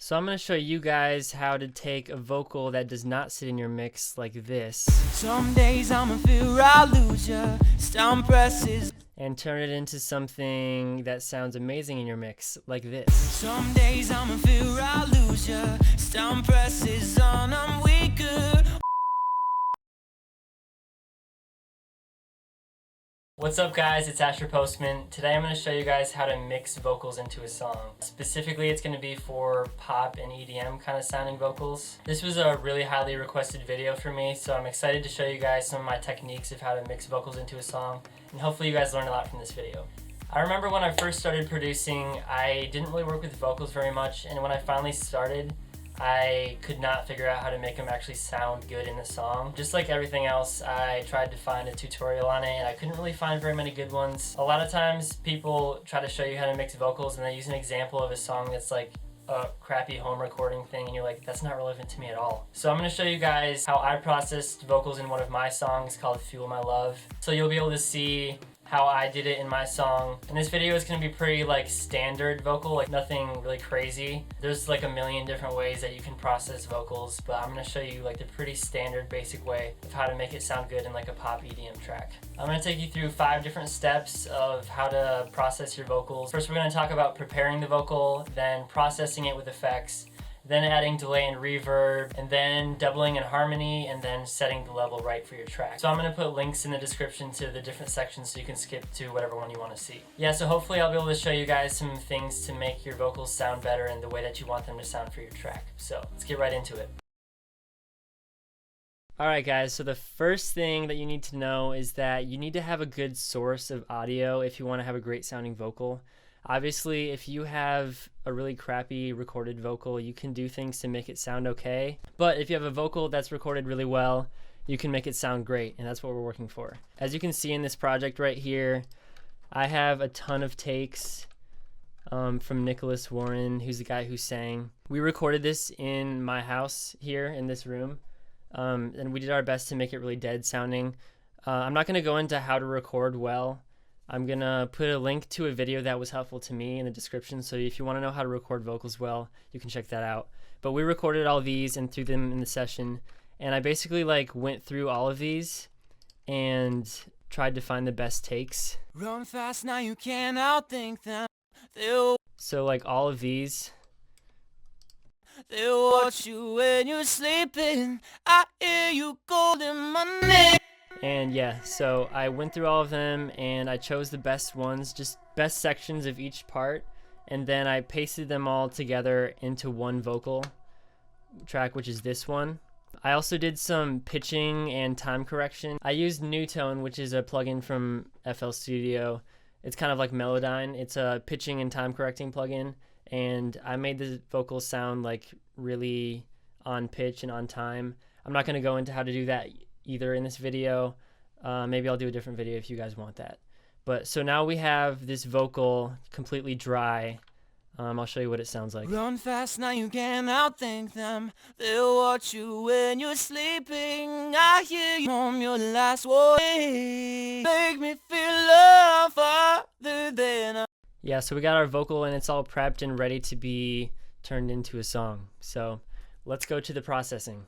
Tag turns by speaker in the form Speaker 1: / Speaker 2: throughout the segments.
Speaker 1: So I'm going to show you guys how to take a vocal that does not sit in your mix like this.
Speaker 2: Some days I'ma feel I'll lose ya. Stomp presses.
Speaker 1: And turn it into something that sounds amazing in your mix like this.
Speaker 2: Some days I'ma feel I'll lose ya. Stomp presses on, I'm weaker.
Speaker 1: What's up guys, it's Asher Postman. Today I'm going to show you guys how to mix vocals into a song. Specifically it's going to be for pop and EDM kind of sounding vocals. This was a really highly requested video for me, so I'm excited to show you guys some of my techniques of how to mix vocals into a song, and hopefully you guys learn a lot from this video. I remember when I first started producing, I didn't really work with vocals very much, and when I finally started, I could not figure out how to make them actually sound good in the song. Just like everything else, I tried to find a tutorial on it and I couldn't really find very many good ones. A lot of times people try to show you how to mix vocals and they use an example of a song that's like a crappy home recording thing and you're like, that's not relevant to me at all. So I'm going to show you guys how I processed vocals in one of my songs called Fuel My Love. So you'll be able to see how I did it in my song. And this video is going to be pretty like standard vocal, like nothing really crazy. There's like a million different ways that you can process vocals, but I'm going to show you like the pretty standard basic way of how to make it sound good in like a pop EDM track. I'm going to take you through 5 different steps of how to process your vocals. First we're going to talk about preparing the vocal, then processing it with effects, then adding delay and reverb, and then doubling in harmony, and then setting the level right for your track. So I'm going to put links in the description to the different sections so you can skip to whatever one you want to see. Yeah, so hopefully I'll be able to show you guys some things to make your vocals sound better in the way that you want them to sound for your track. So let's get right into it. Alright guys, so the first thing that you need to know is that you need to have a good source of audio if you want to have a great sounding vocal. Obviously, if you have a really crappy recorded vocal, you can do things to make it sound okay. But if you have a vocal that's recorded really well, you can make it sound great, and that's what we're working for. As you can see in this project right here, I have a ton of takes from Nicholas Warren, who's the guy who sang. We recorded this in my house here in this room, and we did our best to make it really dead sounding. I'm not going to go into how to record well. I'm going to put a link to a video that was helpful to me in the description, so if you want to know how to record vocals well, you can check that out. But we recorded all these and threw them in the session, and I basically like went through all of these and tried to find the best takes.
Speaker 2: Run fast now, you can't outthink them.
Speaker 1: So like all of these.
Speaker 2: They'll watch you when you're sleeping. I hear you calling my name.
Speaker 1: And yeah, so I went through all of them and I chose the best ones, just best sections of each part, and then I pasted them all together into one vocal track, which is this one. I also did some pitching and time correction. I used Newtone, which is a plugin from FL Studio. It's kind of like Melodyne. It's a pitching and time correcting plugin, and I made the vocals sound like really on pitch and on time. I'm not going to go into how to do that either in this video. Maybe I'll do a different video if you guys want that. But so now we have this vocal completely dry. I'll show you what it sounds like.
Speaker 2: Run fast now, you can't outthink them. They'll watch you when you're sleeping. I hear you on your last warning. Make me feel love farther than
Speaker 1: Yeah, so we got our vocal and it's all prepped and ready to be turned into a song. So let's go to the processing.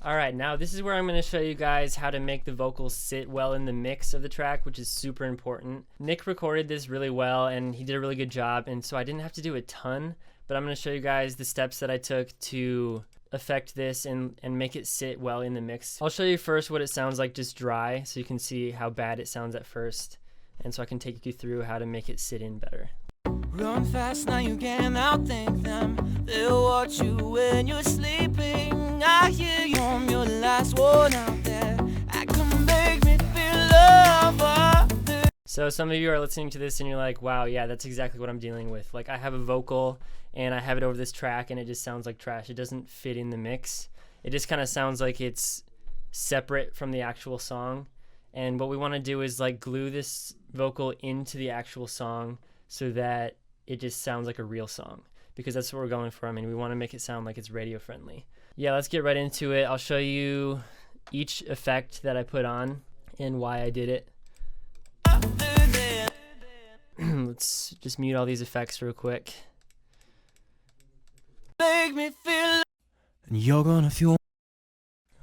Speaker 1: Alright, now this is where I'm going to show you guys how to make the vocals sit well in the mix of the track, which is super important. Nick recorded this really well and he did a really good job, and so I didn't have to do a ton, but I'm going to show you guys the steps that I took to affect this and make it sit well in the mix. I'll show you first what it sounds like just dry, so you can see how bad it sounds at first, and so I can take you through how to make it sit in better.
Speaker 2: Run fast now, you can't outthink them. They'll watch you when you're sleeping. I hear you on your last one out there. I can make me feel love.
Speaker 1: So some of you are listening to this and you're like, wow, yeah, that's exactly what I'm dealing with. Like I have a vocal and I have it over this track and it just sounds like trash. It doesn't fit in the mix. It just kind of sounds like it's separate from the actual song. And what we want to do is like glue this vocal into the actual song so that it just sounds like a real song, because that's what we're going for. I mean, we want to make it sound like it's radio friendly. Yeah, let's get right into it. I'll show you each effect that I put on and why I did it. Let's just mute all these effects real quick.
Speaker 2: make me feel, and you're gonna feel.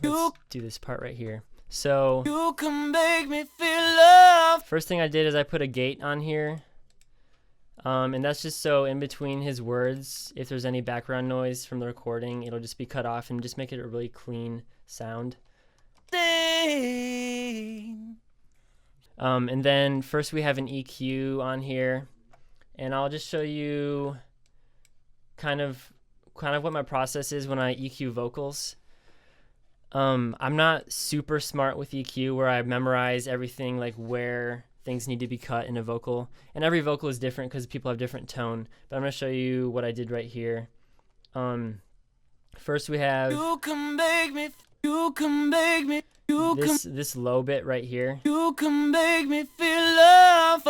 Speaker 1: Let's do this part right here. So
Speaker 2: You can make me feel love.
Speaker 1: first thing I did is I put a gate on here. And that's just so in between his words, if there's any background noise from the recording, it'll just be cut off and just make it a really clean sound. And then first we have an EQ on here, and I'll just show you kind of what my process is when I EQ vocals. I'm not super smart with EQ where I memorize everything, like where things need to be cut in a vocal, and every vocal is different because people have different tone, but I'm going to show you what I did right here. First we have
Speaker 2: You can make me, you can make me,
Speaker 1: this low bit right here.
Speaker 2: you can make me feel love.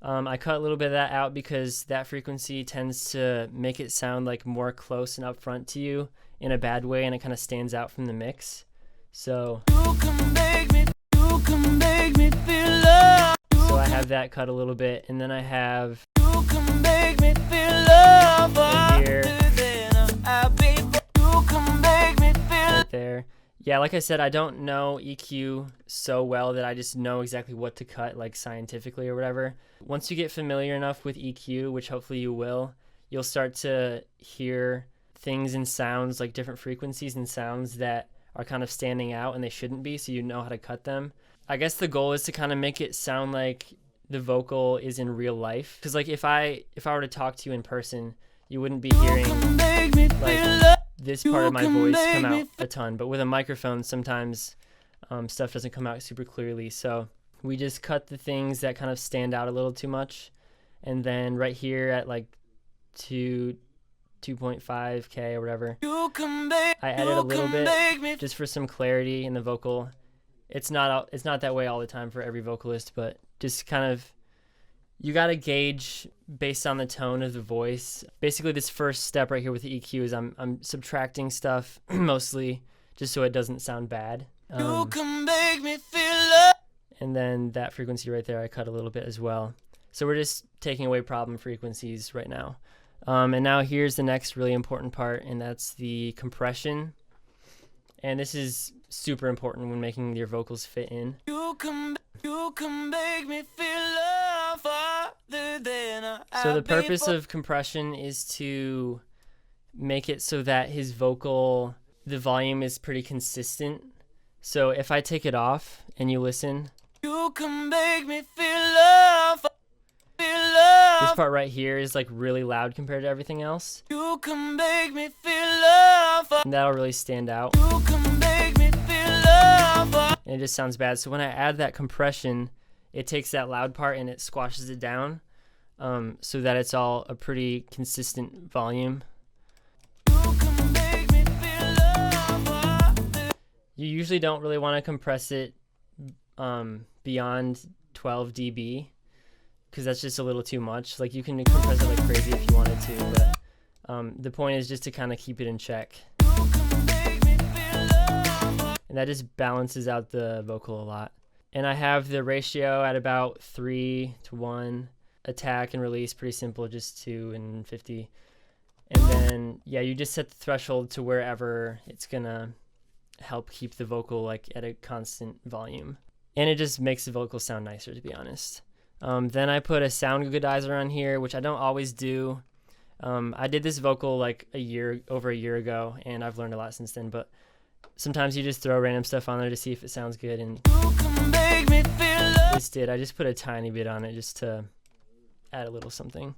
Speaker 1: I cut a little bit of that out because that frequency tends to make it sound like more close and upfront to you in a bad way, and it kind of stands out from the mix. So
Speaker 2: You can make me, you can make me feel love.
Speaker 1: I have that cut a little bit, and then I have
Speaker 2: You can make me feel love.
Speaker 1: right here,
Speaker 2: You can make me feel.
Speaker 1: right there. Yeah, like I said, I don't know EQ so well that I just know exactly what to cut, like scientifically or whatever. Once you get familiar enough with EQ, which hopefully you will, you'll start to hear things and sounds, like different frequencies and sounds that are kind of standing out and they shouldn't be, so you know how to cut them. I guess the goal is to kind of make it sound like the vocal is in real life, because like if I were to talk to you in person, you wouldn't be hearing like this part of my voice come out a ton, but with a microphone sometimes stuff doesn't come out super clearly. So we just cut the things that kind of stand out a little too much, and then right here at like 2.5K or whatever, I added a little bit just for some clarity in the vocal. It's not that way all the time for every vocalist, but just kind of, you got to gauge based on the tone of the voice. Basically, this first step right here with the EQ is I'm subtracting stuff mostly just so it doesn't sound bad.
Speaker 2: You can make me feel love.
Speaker 1: And then that frequency right there, I cut a little bit as well. So we're just taking away problem frequencies right now. And now here's the next really important part, and that's the compression. And this is super important when making your vocals fit in.
Speaker 2: You can make me feel love farther than
Speaker 1: So the purpose of compression is to make it so that his vocal, the volume is pretty consistent. So if I take it off and you listen,
Speaker 2: You can make me feel love. Feel love.
Speaker 1: this part right here is like really loud compared to everything else,
Speaker 2: You can make me feel love.
Speaker 1: and that'll really stand out,
Speaker 2: You can make me feel love.
Speaker 1: and it just sounds bad. So when I add that compression, it takes that loud part and it squashes it down, so that it's all a pretty consistent volume.
Speaker 2: You can make me feel love.
Speaker 1: You usually don't really want to compress it beyond 12 dB, because that's just a little too much. Like you can compress it like crazy if you wanted to, but the point is just to kind of keep it in check. And that just balances out the vocal a lot. And I have the ratio at about 3:1, attack and release, pretty simple, just 2 and 50. And then, yeah, you just set the threshold to wherever it's gonna help keep the vocal like at a constant volume. And it just makes the vocal sound nicer, to be honest. Then I put a sound goodizer on here, which I don't always do. I did this vocal like over a year ago, and I've learned a lot since then, but sometimes you just throw random stuff on there to see if it sounds good, and this did. I just put a tiny bit on it just to add a little something.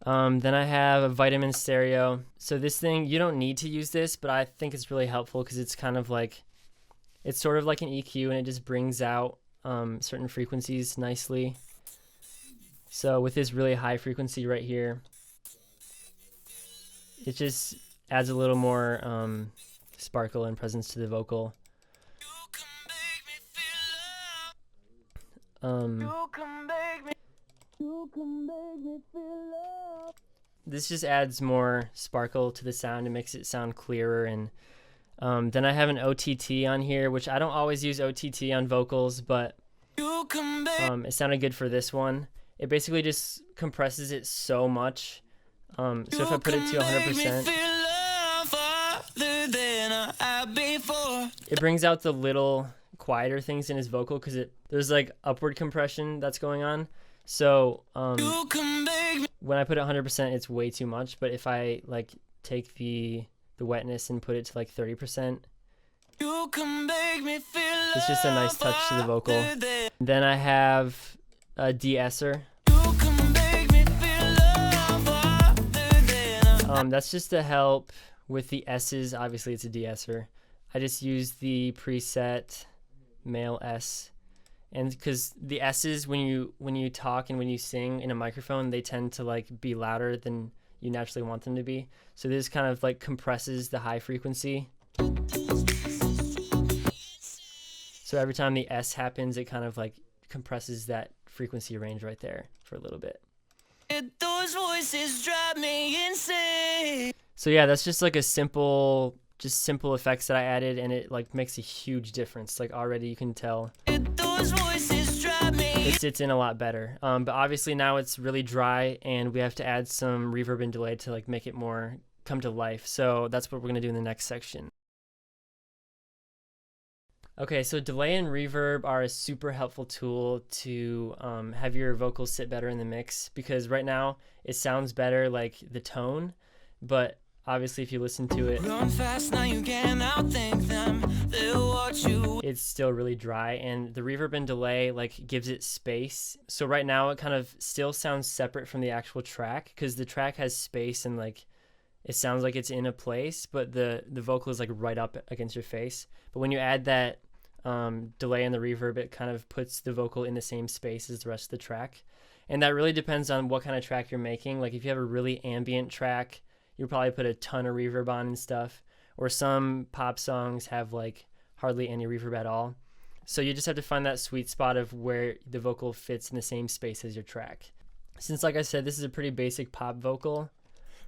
Speaker 1: Then I have a vitamin stereo. So this thing, you don't need to use this, but I think it's really helpful because it's kind of like, it's sort of like an EQ, and it just brings out certain frequencies nicely. So with this really high frequency right here, it just adds a little more sparkle and presence to the vocal. This just adds more sparkle to the sound and makes it sound clearer. And then I have an OTT on here, which I don't always use OTT on vocals, but it sounded good for this one. It basically just compresses it so much. So if I put it to 100%,
Speaker 2: than I have before.
Speaker 1: It brings out the little quieter things in his vocal because there's like upward compression that's going on. So
Speaker 2: You can make me
Speaker 1: when I put it 100%, it's way too much. But if I like take the wetness and put it to like 30%,
Speaker 2: You can make me feel
Speaker 1: it's just a nice touch to the vocal.
Speaker 2: other than-
Speaker 1: Then I have a de-esser.
Speaker 2: You can make me feel love other than I-
Speaker 1: That's just to help with the S's. Obviously, it's a de-esser. I just use the preset male S, and because the S's when you talk and when you sing in a microphone, they tend to like be louder than you naturally want them to be. So this kind of like compresses the high frequency. So every time the S happens, it kind of like compresses that frequency range right there for a little bit.
Speaker 2: Those voices drive me insane.
Speaker 1: So yeah, that's just like a simple effects that I added, and it like makes a huge difference. Like already you can tell
Speaker 2: Those voices drive me.
Speaker 1: it sits in a lot better. But obviously now it's really dry, and we have to add some reverb and delay to like make it more come to life. So that's what we're gonna do in the next section. Okay, so delay and reverb are a super helpful tool to have your vocals sit better in the mix, because right now it sounds better, like the tone, but obviously if you listen to it,
Speaker 2: Run fast now, you can't outthink them. They'll watch you.
Speaker 1: it's still really dry, and the reverb and delay like gives it space. So right now it kind of still sounds separate from the actual track, because the track has space and like it sounds like it's in a place, but the vocal is like right up against your face. But when you add that delay and the reverb, it kind of puts the vocal in the same space as the rest of the track. And that really depends on what kind of track you're making. Like if you have a really ambient track, you'll probably put a ton of reverb on and stuff, or some pop songs have like hardly any reverb at all. So you just have to find that sweet spot of where the vocal fits in the same space as your track. Since like I said, this is a pretty basic pop vocal,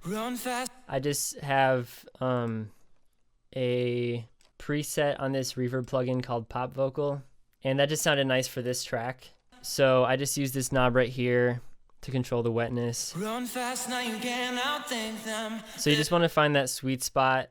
Speaker 2: Run fast.
Speaker 1: I just have a preset on this reverb plugin called Pop Vocal, and that just sounded nice for this track. So I just use this knob right here to control the wetness.
Speaker 2: Run fast now, you can't outthink them.
Speaker 1: So you just want to find that sweet spot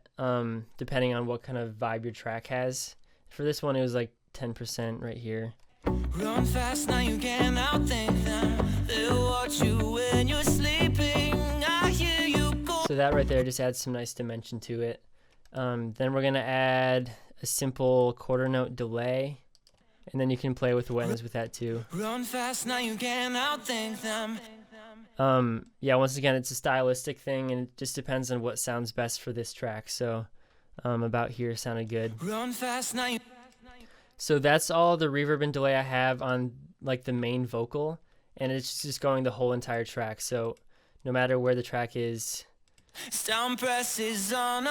Speaker 1: depending on what kind of vibe your track has. For this one, it was like 10% right here.
Speaker 2: Run fast now, you can't outthink them. They'll watch you when you're sleeping. I hear you go.
Speaker 1: So that right there just adds some nice dimension to it. Then we're gonna add a simple quarter note delay, and then you can play with the wetness with that too.
Speaker 2: Run fast now, you can't outthink them.
Speaker 1: Yeah, once again, it's a stylistic thing, and it just depends on what sounds best for this track. So about here sounded good.
Speaker 2: Run fast now, you.
Speaker 1: So that's all the reverb and delay I have on like the main vocal, and it's just going the whole entire track. So no matter where the track is,
Speaker 2: Sound presses on.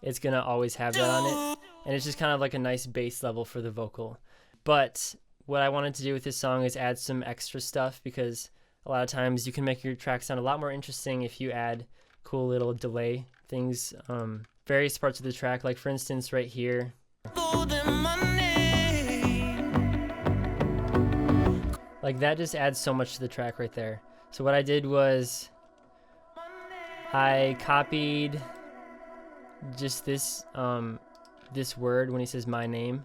Speaker 1: it's gonna always have that on it, and it's just kind of like a nice bass level for the vocal. But what I wanted to do with this song is add some extra stuff, because a lot of times you can make your track sound a lot more interesting if you add cool little delay things, various parts of the track. Like for instance right here,
Speaker 2: Golden money.
Speaker 1: like that just adds so much to the track right there. So what I did was I copied just this this word when he says my name,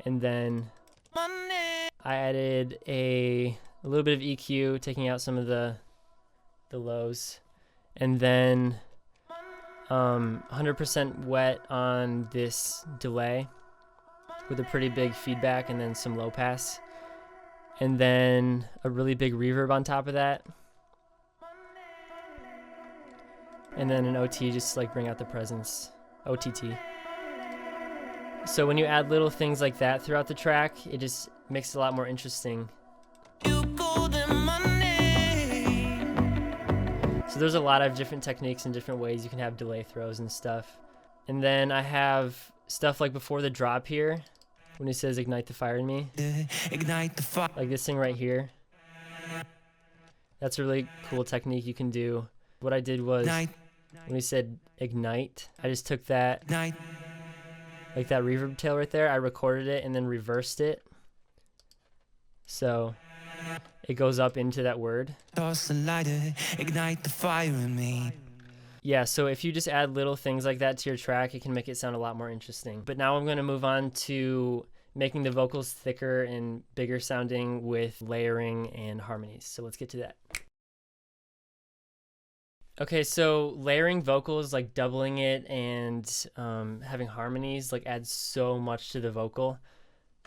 Speaker 1: and then
Speaker 2: Money.
Speaker 1: I added a little bit of EQ, taking out some of the lows, and then 100% wet on this delay with a pretty big feedback, and then some low pass, and then a really big reverb on top of that, and then an OT just to like bring out the presence, OTT. So when you add little things like that throughout the track, it just makes it a lot more interesting.
Speaker 2: You golden money.
Speaker 1: So there's a lot of different techniques and different ways you can have delay throws and stuff. And then I have stuff like before the drop here, when he says ignite the fire in me,
Speaker 2: Ignite the fire.
Speaker 1: like this thing right here. That's a really cool technique you can do. What I did was,
Speaker 2: Ignite.
Speaker 1: when he said ignite, I just took that,
Speaker 2: Ignite.
Speaker 1: like that reverb tail right there, I recorded it and then reversed it. So it goes up into that word.
Speaker 2: Toss the lighter. Ignite the fire in me.
Speaker 1: Yeah, so if you just add little things like that to your track, it can make it sound a lot more interesting. But now I'm going to move on to making the vocals thicker and bigger sounding with layering and harmonies. So let's get to that. Okay, so layering vocals, like doubling it and having harmonies, like adds so much to the vocal.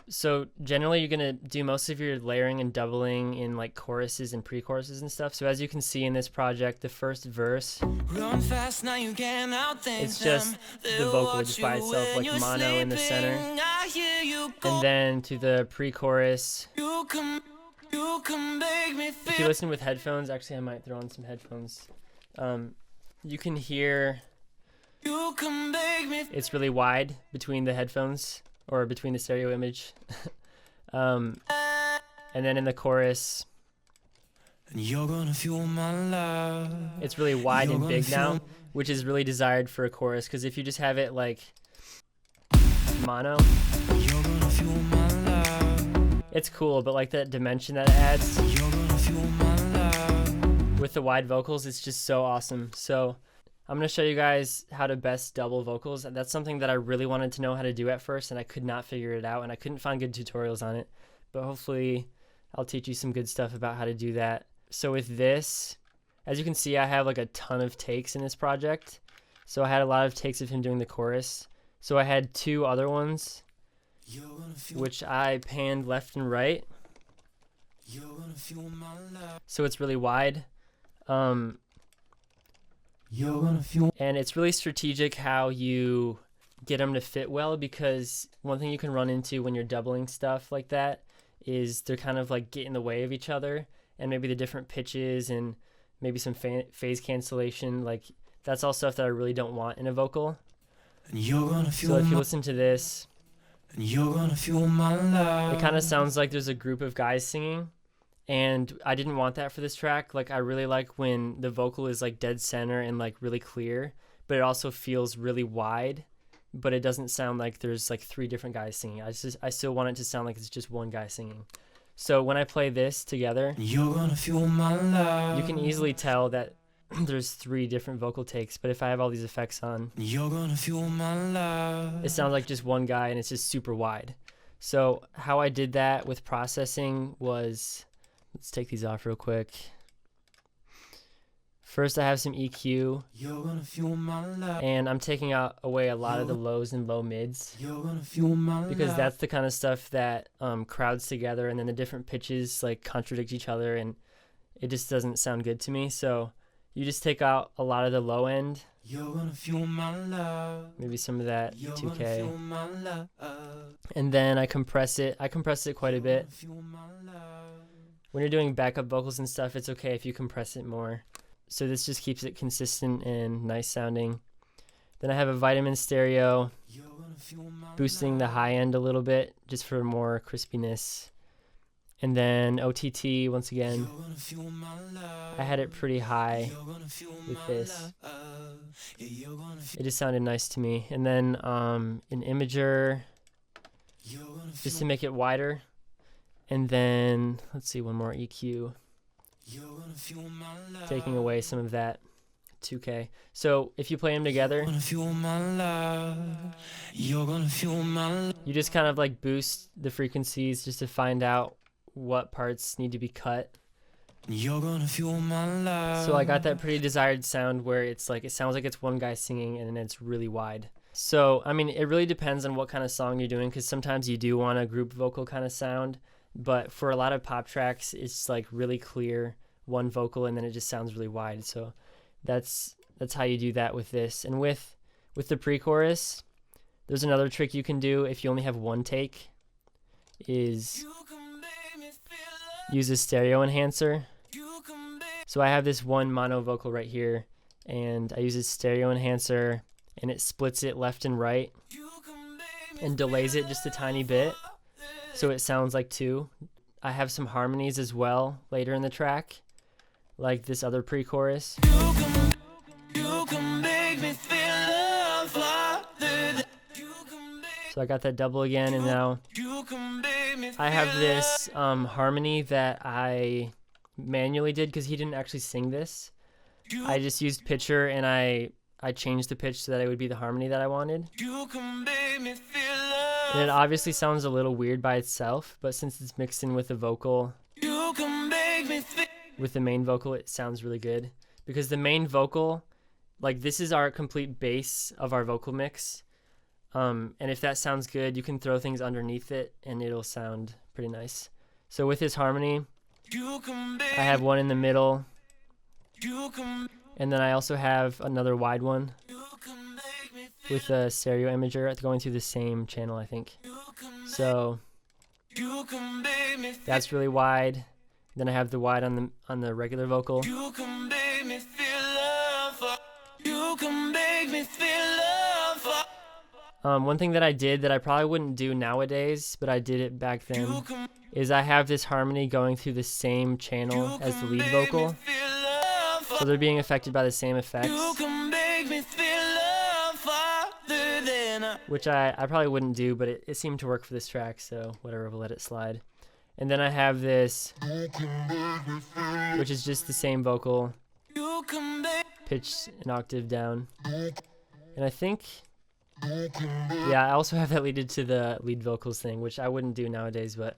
Speaker 1: So generally you're gonna do most of your layering and doubling in like choruses and pre-choruses and stuff. So as you can see in this project, the first verse,
Speaker 2: Run fast, now you can't outthink
Speaker 1: it's just the vocal just by itself, like mono in the center. And then to the pre-chorus, if you listen with headphones, actually I might throw on some headphones, you can hear it's really wide between the headphones or between the stereo image. And then in the chorus,
Speaker 2: you're gonna feel my love.
Speaker 1: It's really wide and big now, which is really desired for a chorus, because if you just have it like mono,
Speaker 2: You're gonna feel my love.
Speaker 1: it's cool, but like that dimension that it adds
Speaker 2: You're gonna feel my love.
Speaker 1: with the wide vocals, it's just so awesome. So I'm going to show you guys how to best double vocals. That's something that I really wanted to know how to do at first, and I could not figure it out, and I couldn't find good tutorials on it. But hopefully I'll teach you some good stuff about how to do that. So with this, as you can see, I have like a ton of takes in this project. So I had a lot of takes of him doing the chorus. So I had 2 other ones, which I panned left and right. So it's really wide. And it's really strategic how you get them to fit well, because one thing you can run into when you're doubling stuff like that is they're kind of like get in the way of each other, and maybe the different pitches and maybe some phase cancellation. Like that's all stuff that I really don't want in a vocal. So if you listen to this, it kind of sounds like there's a group of guys singing. And I didn't want that for this track. Like I really like when the vocal is like dead center and like really clear, but it also feels really wide, but it doesn't sound like there's like 3 different guys singing. I still want it to sound like it's just one guy singing. So when I play this together, you can easily tell that there's 3 different vocal takes, but if I have all these effects on, it sounds like just one guy and it's just super wide. So how I did that with processing was, let's take these off real quick. First, I have some EQ, and I'm taking away a lot of the lows and low mids, because that's the kind of stuff that crowds together, and then the different pitches like contradict each other, and it just doesn't sound good to me. So you just take out a lot of the low end, maybe some of that 2K, and then I compress it. I compress it quite a bit. When you're doing backup vocals and stuff, it's okay if you compress it more. So this just keeps it consistent and nice sounding. Then I have a vitamin stereo, boosting the high end a little bit just for more crispiness. And then OTT, once again, I had it pretty high with this. It just sounded nice to me. And then an imager, just to make it wider. And then, let's see, one more EQ, taking away some of that 2K. So if you play them together, you just kind of like boost the frequencies just to find out what parts need to be cut. So I got that pretty desired sound where it's like, it sounds like it's one guy singing and then it's really wide. So, I mean, it really depends on what kind of song you're doing, because sometimes you do want a group vocal kind of sound. But for a lot of pop tracks, it's like really clear, one vocal, and then it just sounds really wide. So that's how you do that with this. And with the pre-chorus, there's another trick you can do if you only have one take, is use a stereo enhancer. So I have this one mono vocal right here, and I use a stereo enhancer, and it splits it left and right and delays it just a tiny bit, so it sounds like 2. I have some harmonies as well later in the track, like this other pre-chorus. So I got that double again, and now I have this harmony that I manually did because he didn't actually sing this. I just used pitcher and I changed the pitch so that it would be the harmony that I wanted. And it obviously sounds a little weird by itself, but since it's mixed in with the vocal, with the main vocal, it sounds really good. Because the main vocal, like this is our complete base of our vocal mix. And if that sounds good, you can throw things underneath it and it'll sound pretty nice. So with this harmony, I have one in the middle, and then I also have another wide one with a stereo imager going through the same channel, I think. So that's really wide. Then I have the wide on the regular vocal. One thing that I did that I probably wouldn't do nowadays, but I did it back then, is I have this harmony going through the same channel as the lead vocal. So they're being affected by the same effects. Which I probably wouldn't do, but it seemed to work for this track, so whatever, we'll let it slide. And then I have this, which is just the same vocal, pitched an octave down. And I think, yeah, I also have that leaded to the lead vocals thing, which I wouldn't do nowadays, but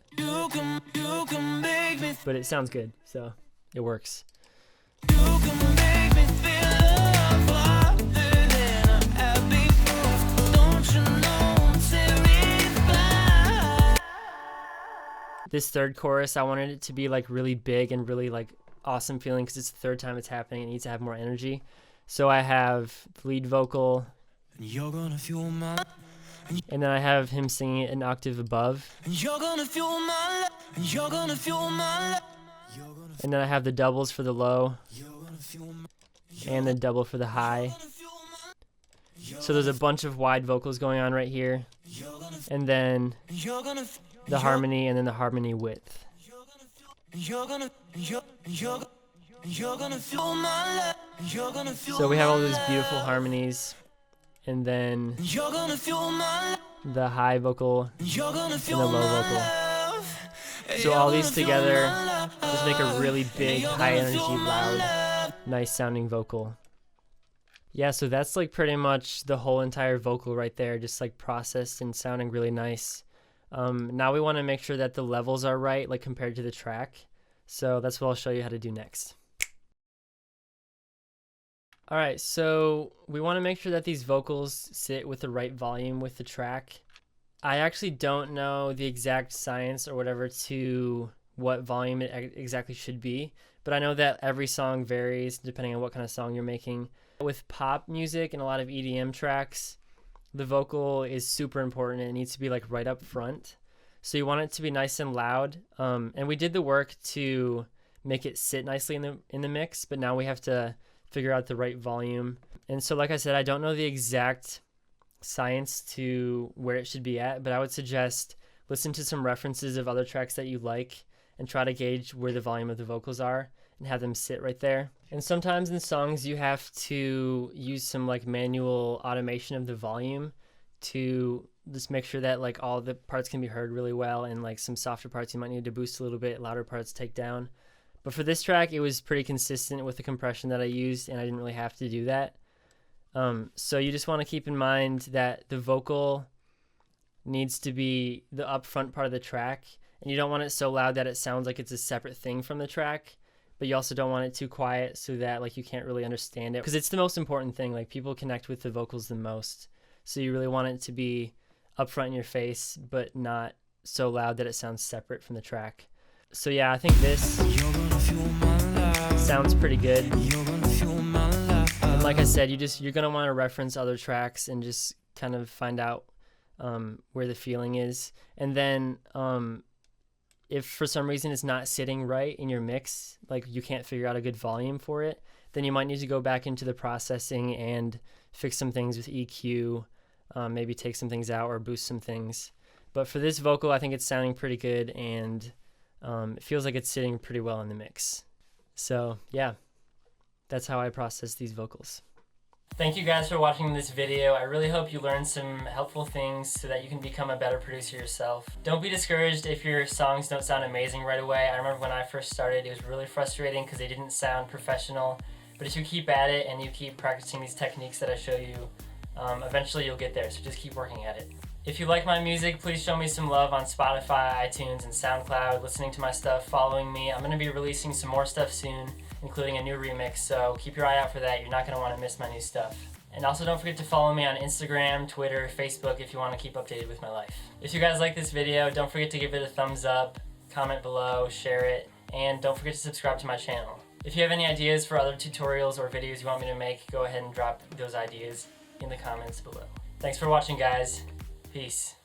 Speaker 1: it sounds good, so it works. This third chorus, I wanted it to be like really big and really like awesome feeling because it's the third time it's happening. It needs to have more energy. So I have the lead vocal, and then I have him singing it an octave above. And then I have the doubles for the low and the double for the high. So there's a bunch of wide vocals going on right here. And then the harmony and then the harmony width. So we have all these beautiful harmonies, and then the high vocal and the low vocal. So all these together just make a really big, high energy, loud, nice sounding vocal. Yeah, so that's like pretty much the whole entire vocal right there, just like processed and sounding really nice. Now we want to make sure that the levels are right, like compared to the track. So that's what I'll show you how to do next. All right, so we want to make sure that these vocals sit with the right volume with the track. I actually don't know the exact science or whatever to what volume it exactly should be, but I know that every song varies depending on what kind of song you're making. With pop music and a lot of EDM tracks, the vocal is super important. It needs to be like right up front. So you want it to be nice and loud. And we did the work to make it sit nicely in the mix, but now we have to figure out the right volume. And so like I said, I don't know the exact science to where it should be at, but I would suggest listen to some references of other tracks that you like and try to gauge where the volume of the vocals are and have them sit right there. And sometimes in songs you have to use some like manual automation of the volume to just make sure that like all the parts can be heard really well, and like some softer parts you might need to boost a little bit, louder parts take down. But for this track it was pretty consistent with the compression that I used, and I didn't really have to do that. So you just want to keep in mind that the vocal needs to be the upfront part of the track, and you don't want it so loud that it sounds like it's a separate thing from the track, but you also don't want it too quiet so that like you can't really understand it, because it's the most important thing. Like people connect with the vocals the most, so you really want it to be upfront in your face but not so loud that it sounds separate from the track. So yeah, I think this sounds pretty good. And like I said, you're gonna want to reference other tracks and just kind of find out where the feeling is. And then if for some reason it's not sitting right in your mix, like you can't figure out a good volume for it, then you might need to go back into the processing and fix some things with EQ, maybe take some things out or boost some things. But for this vocal, I think it's sounding pretty good, and it feels like it's sitting pretty well in the mix. So yeah, that's how I process these vocals. Thank you guys for watching this video. I really hope you learned some helpful things so that you can become a better producer yourself. Don't be discouraged if your songs don't sound amazing right away. I remember when I first started, it was really frustrating because they didn't sound professional. But if you keep at it and you keep practicing these techniques that I show you, eventually you'll get there, so just keep working at it. If you like my music, please show me some love on Spotify, iTunes, and SoundCloud, listening to my stuff, following me. I'm going to be releasing some more stuff soon, including a new remix, so keep your eye out for that. You're not going to want to miss my new stuff. And also don't forget to follow me on Instagram, Twitter, Facebook if you want to keep updated with my life. If you guys like this video, don't forget to give it a thumbs up, comment below, share it, and don't forget to subscribe to my channel. If you have any ideas for other tutorials or videos you want me to make, go ahead and drop those ideas in the comments below. Thanks for watching, guys. Peace.